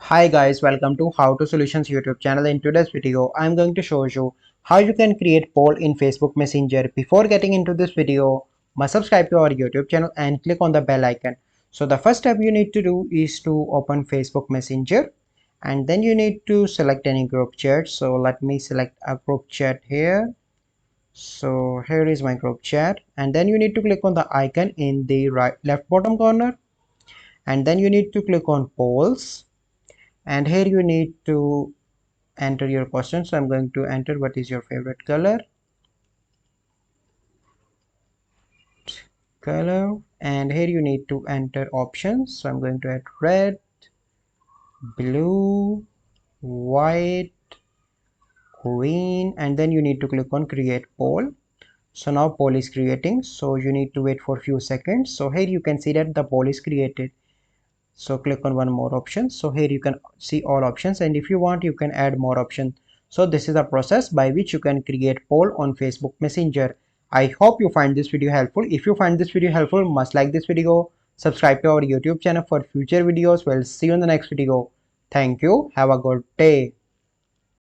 Hi guys, welcome to How to Solutions YouTube channel. In today's video, I'm going to show you how you can create poll in Facebook Messenger. Before getting into this video, must subscribe to our YouTube channel and click on the bell icon. So the first step you need to do is to open Facebook Messenger and then you need to select any group chat. So let me select a group chat here. So here is my group chat and then you need to click on the icon in the left bottom corner and then you need to click on polls and here you need to enter your question. So I'm going to enter what is your favorite color, and here you need to enter options. So I'm going to add red, blue, white, green, and then you need to click on create poll. So now poll is creating, so you need to wait for a few seconds. So here you can see that the poll is created. So click on one more option. So here you can see all options, and if you want you can add more options. So this is a process by which you can create poll on Facebook Messenger. I hope you find this video helpful. If you find this video helpful, must like this video, subscribe to our YouTube channel for future videos. We'll see you in the next video. Thank you. Have a good day.